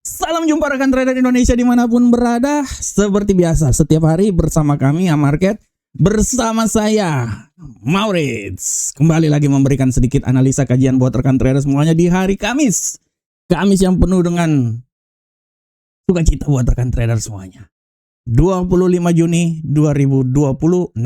Salam jumpa rekan trader Indonesia dimanapun berada. Seperti biasa setiap hari bersama kami Amarket, bersama saya Maurits, kembali lagi memberikan sedikit analisa kajian buat rekan trader semuanya di hari Kamis yang penuh dengan sukacita buat rekan trader semuanya, 25 Juni 2026.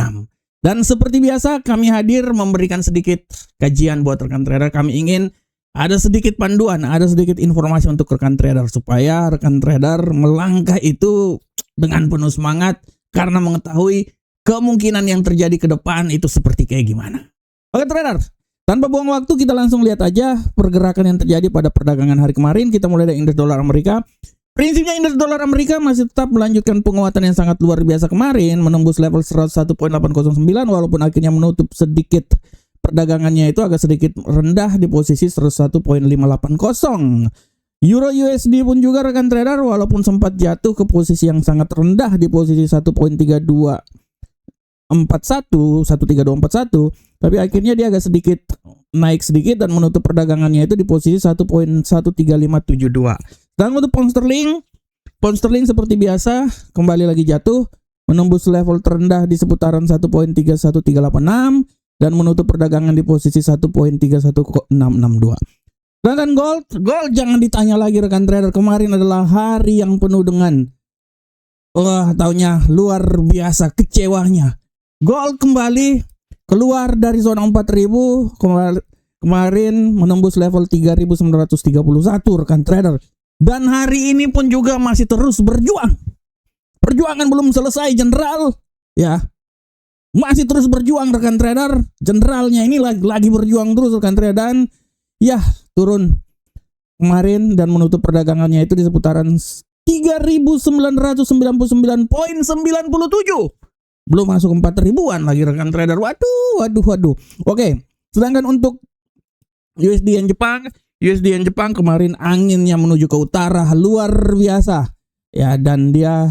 Dan seperti biasa kami hadir memberikan sedikit kajian buat rekan trader. Kami ingin ada sedikit panduan, ada sedikit informasi untuk rekan trader supaya rekan trader melangkah itu dengan penuh semangat karena mengetahui kemungkinan yang terjadi ke depan itu seperti kayak gimana. Oke trader, tanpa buang waktu kita langsung lihat aja pergerakan yang terjadi pada perdagangan hari kemarin. Kita mulai dari indeks dolar Amerika. Prinsipnya indeks dolar Amerika masih tetap melanjutkan penguatan yang sangat luar biasa kemarin, menembus level 101.809 walaupun akhirnya menutup sedikit perdagangannya itu agak sedikit rendah di posisi 101.580. Euro USD pun juga rekan trader walaupun sempat jatuh ke posisi yang sangat rendah di posisi 1.3241, tapi akhirnya dia agak sedikit naik sedikit dan menutup perdagangannya itu di posisi 1.13572. Dan untuk pound sterling seperti biasa kembali lagi jatuh, menembus level terendah di seputaran 1.31386 dan menutup perdagangan di posisi 1.31662. Sedangkan gold jangan ditanya lagi rekan trader, kemarin adalah hari yang penuh dengan taunya luar biasa kecewanya. Gold kembali keluar dari zona 4000, kemarin menembus level 3931 rekan trader. Dan hari ini pun juga masih terus berjuang. Perjuangan belum selesai, general. Ya. Masih terus berjuang rekan trader. Generalnya ini lagi berjuang terus rekan trader, dan ya turun kemarin dan menutup perdagangannya itu di seputaran 3.999.97. Belum masuk 4.000-an lagi rekan trader. Waduh. Oke, sedangkan untuk USD yen Jepang kemarin anginnya menuju ke utara luar biasa. Ya, dan dia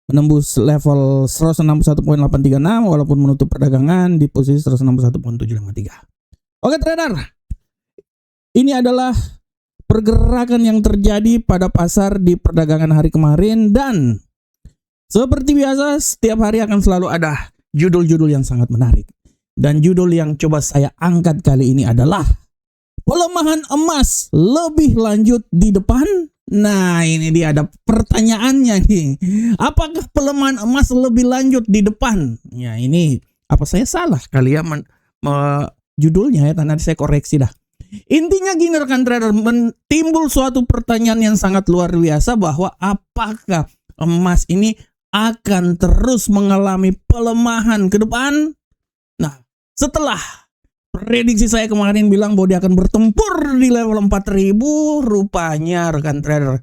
menembus level 161.836 walaupun menutup perdagangan di posisi 161.753. Oke trader, ini adalah pergerakan yang terjadi pada pasar di perdagangan hari kemarin, dan seperti biasa setiap hari akan selalu ada judul-judul yang sangat menarik. Dan judul yang coba saya angkat kali ini adalah pelemahan emas lebih lanjut di depan. Nah, ini dia ada pertanyaannya nih. Apakah pelemahan emas lebih lanjut di depan? Ya, ini apa saya salah kali ya judulnya ya, nanti saya koreksi dah. Intinya gini rekan trader, timbul suatu pertanyaan yang sangat luar biasa bahwa apakah emas ini akan terus mengalami pelemahan ke depan? Nah, setelah prediksi saya kemarin bilang bahwa dia akan bertempur di level 4000, rupanya rekan trader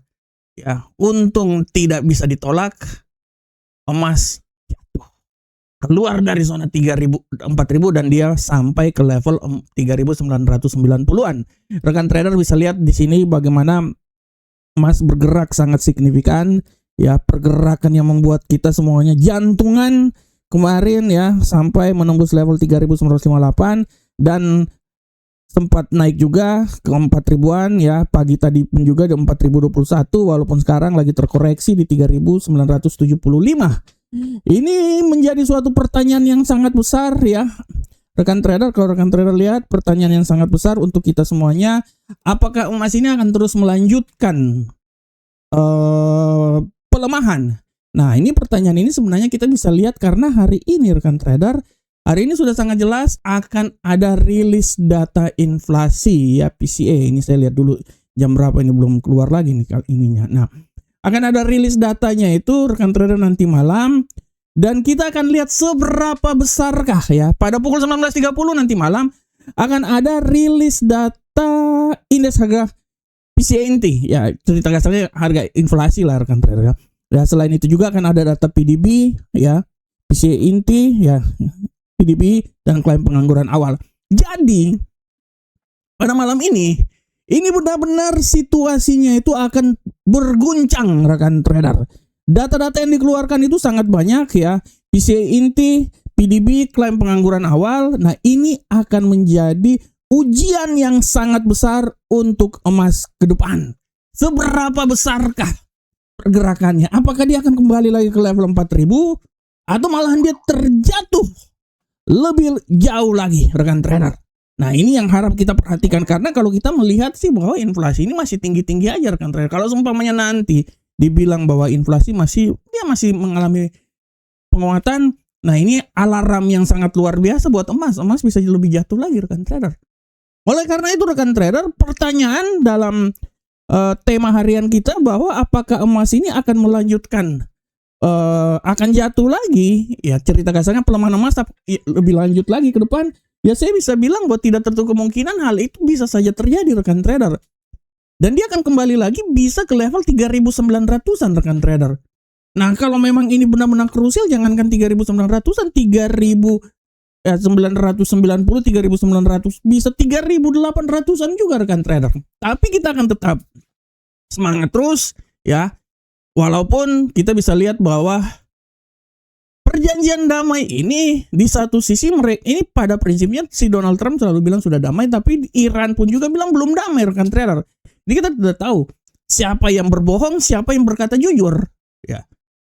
ya untung tidak bisa ditolak, emas jatuh keluar dari zona 4000 dan dia sampai ke level 3990-an. Rekan trader bisa lihat di sini bagaimana emas bergerak sangat signifikan ya, pergerakan yang membuat kita semuanya jantungan kemarin ya, sampai menembus level 3958 dan sempat naik juga ke 4000-an ya. Pagi tadi pun juga di 4021 walaupun sekarang lagi terkoreksi di 3975. Ini menjadi suatu pertanyaan yang sangat besar ya rekan trader. Kalau rekan trader lihat, pertanyaan yang sangat besar untuk kita semuanya, apakah emas ini akan terus melanjutkan pelemahan? Nah, ini pertanyaan ini sebenarnya kita bisa lihat karena hari ini rekan trader, hari ini sudah sangat jelas akan ada rilis data inflasi ya, PCE. Ini saya lihat dulu jam berapa, ini belum keluar lagi nih ininya. Nah, akan ada rilis datanya itu rekan trader nanti malam, dan kita akan lihat seberapa besarkah ya pada pukul 19.30 nanti malam akan ada rilis data indeks harga PCE inti ya, cerita kasarnya harga inflasi lah rekan trader ya. Ya, selain itu juga akan ada data PDB ya, PCE inti ya, PDB dan klaim pengangguran awal. Jadi pada malam ini benar-benar situasinya itu akan berguncang rekan trader. Data-data yang dikeluarkan itu sangat banyak ya, PCE inti, PDB, klaim pengangguran awal. Nah, ini akan menjadi ujian yang sangat besar untuk emas ke depan. Seberapa besarkah pergerakannya? Apakah dia akan kembali lagi ke level 4000 atau malahan dia terjatuh lebih jauh lagi, rekan trader? Nah, ini yang harap kita perhatikan, karena kalau kita melihat sih bahwa inflasi ini masih tinggi-tinggi aja, rekan trader. Kalau seumpamanya nanti dibilang bahwa inflasi masih mengalami penguatan, nah ini alarm yang sangat luar biasa buat emas. Emas bisa lebih jatuh lagi, rekan trader. Oleh karena itu, rekan trader, pertanyaan dalam tema harian kita bahwa apakah emas ini akan melanjutkan akan jatuh lagi, ya cerita kasarnya pelemahan emas lebih lanjut lagi ke depan. Ya saya bisa bilang bahwa tidak tertutup kemungkinan hal itu bisa saja terjadi, rekan trader. Dan dia akan kembali lagi bisa ke level 3.900-an, rekan trader. Nah, kalau memang ini benar-benar krusial, jangankan 3.900-an, 3.990, 3.900, bisa 3.800-an juga, rekan trader. Tapi kita akan tetap semangat terus, ya. Walaupun kita bisa lihat bahwa perjanjian damai ini di satu sisi mereka ini pada prinsipnya si Donald Trump selalu bilang sudah damai, tapi Iran pun juga bilang belum damai, rekan trader. Jadi kita tidak tahu siapa yang berbohong, siapa yang berkata jujur. Ya,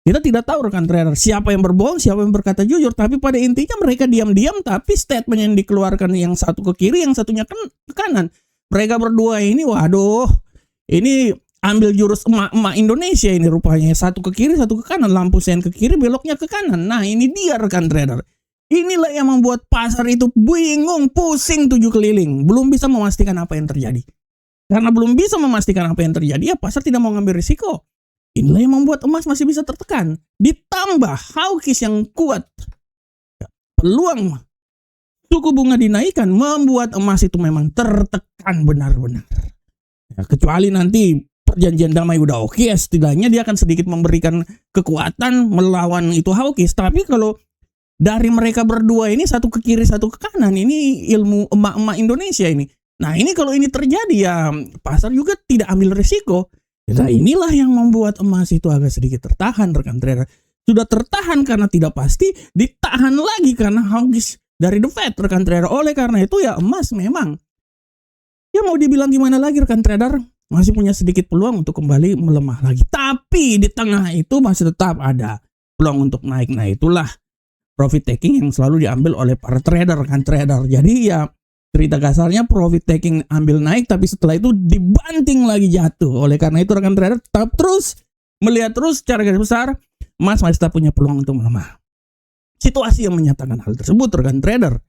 kita tidak tahu, rekan trader, siapa yang berbohong, siapa yang berkata jujur. Tapi pada intinya mereka diam-diam, tapi statement yang dikeluarkan yang satu ke kiri, yang satunya ke kanan. Mereka berdua ini, waduh, ini ambil jurus emak-emak Indonesia ini rupanya. Satu ke kiri, satu ke kanan. Lampu sen ke kiri, beloknya ke kanan. Nah, ini dia, rekan trader. Inilah yang membuat pasar itu bingung, pusing 7 keliling. Belum bisa memastikan apa yang terjadi. Karena belum bisa memastikan apa yang terjadi, ya pasar tidak mau ngambil risiko. Inilah yang membuat emas masih bisa tertekan. Ditambah hawkish yang kuat. Peluang suku bunga dinaikkan membuat emas itu memang tertekan benar-benar. Ya, kecuali nanti perjanjian damai udah oke, ya setidaknya dia akan sedikit memberikan kekuatan melawan itu hawkish. Tapi kalau dari mereka berdua ini, satu ke kiri satu ke kanan, ini ilmu emak-emak Indonesia ini. Nah, ini kalau ini terjadi, ya pasar juga tidak ambil risiko. Nah, inilah yang membuat emas itu agak sedikit tertahan, rekan trader. Sudah tertahan karena tidak pasti, ditahan lagi karena hawkish dari The Fed, rekan trader. Oleh karena itu, ya emas memang, ya mau dibilang gimana lagi, rekan trader, masih punya sedikit peluang untuk kembali melemah lagi. Tapi di tengah itu masih tetap ada peluang untuk naik. Nah, itulah profit taking yang selalu diambil oleh para trader, rekan trader. Jadi ya cerita kasarnya profit taking ambil naik, tapi setelah itu dibanting lagi jatuh. Oleh karena itu, rekan trader, tetap terus melihat terus secara garis besar, emas masih tetap punya peluang untuk melemah. Situasi yang menyatakan hal tersebut, rekan trader.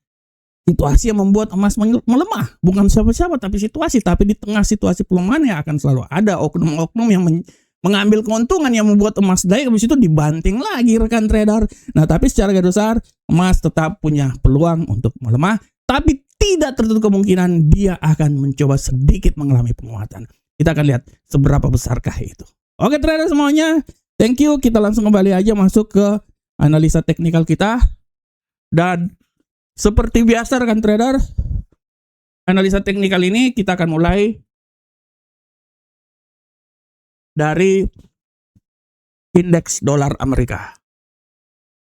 Situasi yang membuat emas melemah, bukan siapa-siapa tapi situasi. Tapi di tengah situasi pelemahan yang akan selalu ada oknum-oknum yang mengambil keuntungan yang membuat emas naik, habis itu dibanting lagi, rekan trader. Nah, tapi secara garis besar emas tetap punya peluang untuk melemah, tapi tidak tertutup kemungkinan dia akan mencoba sedikit mengalami penguatan. Kita akan lihat seberapa besarkah itu. Oke trader semuanya, thank you. Kita langsung kembali aja masuk ke analisa teknikal kita. Dan seperti biasa, rekan trader, analisa teknikal ini kita akan mulai dari indeks dolar Amerika.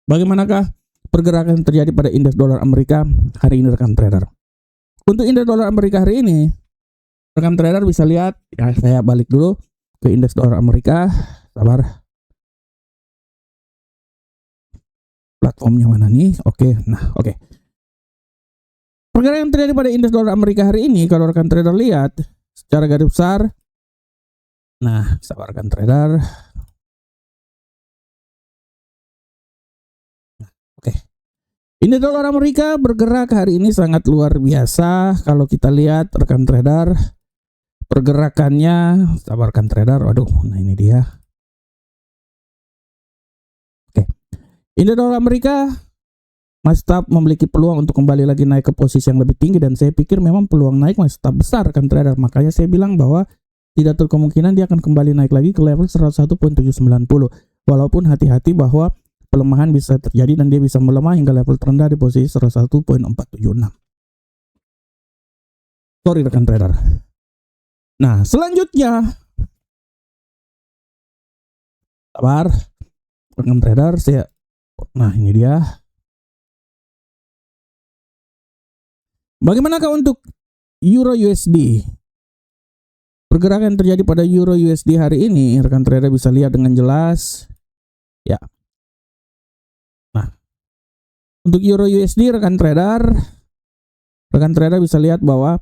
Bagaimanakah pergerakan yang terjadi pada indeks dolar Amerika hari ini, rekan trader? Untuk indeks dolar Amerika hari ini, rekan trader bisa lihat, ya saya balik dulu ke indeks dolar Amerika. Sabar. Platformnya mana nih? Oke, nah oke. Pergerakan yang terjadi pada indeks dolar Amerika hari ini, kalau rekan trader lihat secara garis besar, nah, sabar rekan trader. Oke. Indeks dolar Amerika bergerak hari ini sangat luar biasa. Kalau kita lihat rekan trader, pergerakannya, sabar rekan trader. Waduh, nah ini dia. Oke. Indeks dolar Amerika masih tetap memiliki peluang untuk kembali lagi naik ke posisi yang lebih tinggi, dan saya pikir memang peluang naik masih tetap besar, rekan trader. Makanya saya bilang bahwa tidak terlalu kemungkinan dia akan kembali naik lagi ke level 101.790. Walaupun hati-hati bahwa pelemahan bisa terjadi dan dia bisa melemah hingga level terendah di posisi 101.476. Sorry rekan trader. Nah, selanjutnya, sabar rekan trader, nah ini dia. Bagaimanakah untuk Euro USD? pergerakan yang terjadi pada Euro USD hari ini, rekan trader bisa lihat dengan jelas. Ya. Nah, untuk Euro USD rekan trader bisa lihat bahwa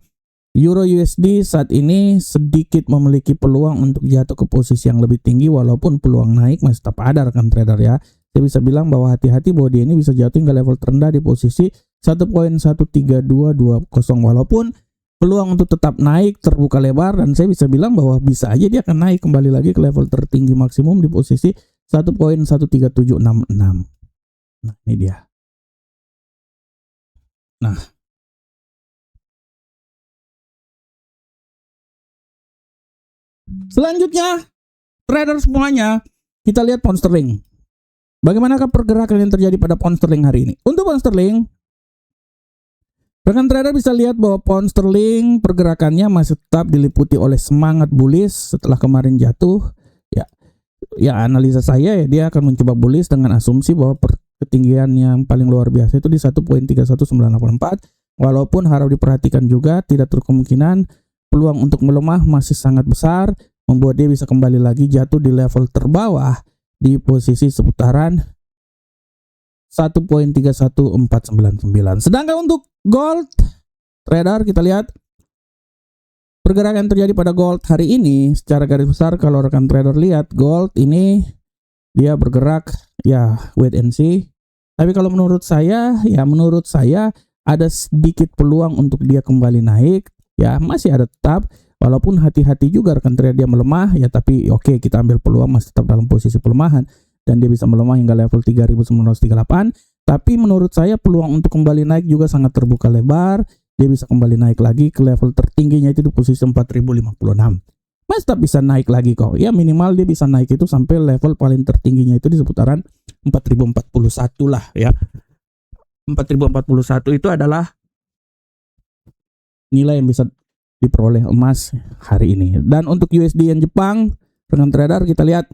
Euro USD saat ini sedikit memiliki peluang untuk jatuh ke posisi yang lebih tinggi, walaupun peluang naik masih tetap ada rekan trader ya. Saya bisa bilang bahwa hati-hati bahwa dia ini bisa jatuh hingga level terendah di posisi 1.13220, walaupun peluang untuk tetap naik terbuka lebar, dan saya bisa bilang bahwa bisa aja dia akan naik kembali lagi ke level tertinggi maksimum di posisi 1.13766. Nah, ini dia. Nah, selanjutnya, trader semuanya, kita lihat pound sterling. Bagaimanakah pergerakan yang terjadi pada pound sterling hari ini? Untuk pound sterling, rekan trader bisa lihat bahwa pound sterling pergerakannya masih tetap diliputi oleh semangat bullish setelah kemarin jatuh. Ya, analisa saya ya dia akan mencoba bullish dengan asumsi bahwa ketinggian yang paling luar biasa itu di 1.31984. Walaupun harap diperhatikan juga tidak terlalu kemungkinan peluang untuk melemah masih sangat besar, membuat dia bisa kembali lagi jatuh di level terbawah di posisi seputaran 1.31499. Sedangkan untuk gold trader kita lihat pergerakan yang terjadi pada gold hari ini secara garis besar. Kalau rekan trader lihat gold ini dia bergerak ya wait and see. Tapi kalau menurut saya ada sedikit peluang untuk dia kembali naik. Ya masih ada tetap, walaupun hati-hati juga rekan trader dia melemah ya, tapi oke, kita ambil peluang masih tetap dalam posisi pelemahan dan dia bisa melemah hingga level 3938. Tapi menurut saya peluang untuk kembali naik juga sangat terbuka lebar. Dia bisa kembali naik lagi ke level tertingginya itu di posisi 4056. Masih tetap bisa naik lagi kok. Ya minimal dia bisa naik itu sampai level paling tertingginya itu di seputaran 4041 lah ya. 4041 itu adalah nilai yang bisa diperoleh emas hari ini. Dan untuk USD yen Jepang, rekan trader kita lihat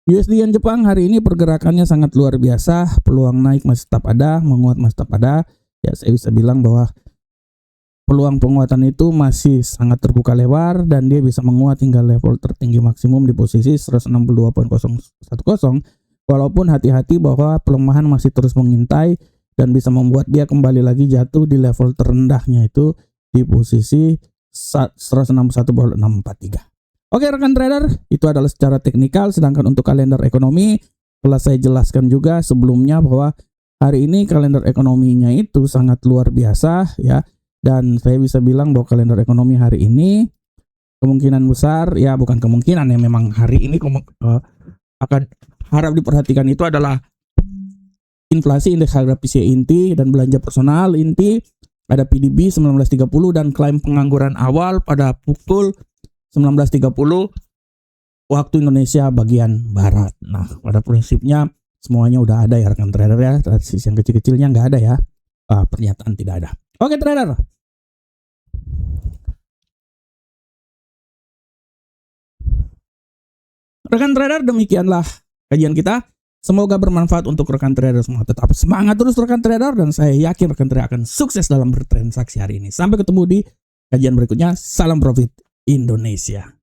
USD yen Jepang hari ini pergerakannya sangat luar biasa. Peluang naik masih tetap ada, menguat masih tetap ada. Ya saya bisa bilang bahwa peluang penguatan itu masih sangat terbuka lebar dan dia bisa menguat hingga level tertinggi maksimum di posisi 162.010. Walaupun hati-hati bahwa pelemahan masih terus mengintai dan bisa membuat dia kembali lagi jatuh di level terendahnya itu di posisi 161.643. Oke rekan trader, itu adalah secara teknikal. Sedangkan untuk kalender ekonomi telah saya jelaskan juga sebelumnya bahwa hari ini kalender ekonominya itu sangat luar biasa ya. Dan saya bisa bilang bahwa kalender ekonomi hari ini kemungkinan besar, ya bukan kemungkinan ya, memang hari ini akan harap diperhatikan itu adalah inflasi, indeks harga PCE inti, dan belanja personal inti. Ada PDB 19.30 dan klaim pengangguran awal pada pukul 19.30 waktu Indonesia bagian Barat. Nah, pada prinsipnya semuanya udah ada ya rekan trader ya. Transisi yang kecil-kecilnya nggak ada ya. Pernyataan tidak ada. Oke trader. Rekan trader, demikianlah kajian kita. Semoga bermanfaat untuk rekan trader semua. Tetap semangat terus rekan trader, dan saya yakin rekan trader akan sukses dalam bertransaksi hari ini. Sampai ketemu di kajian berikutnya. Salam profit Indonesia.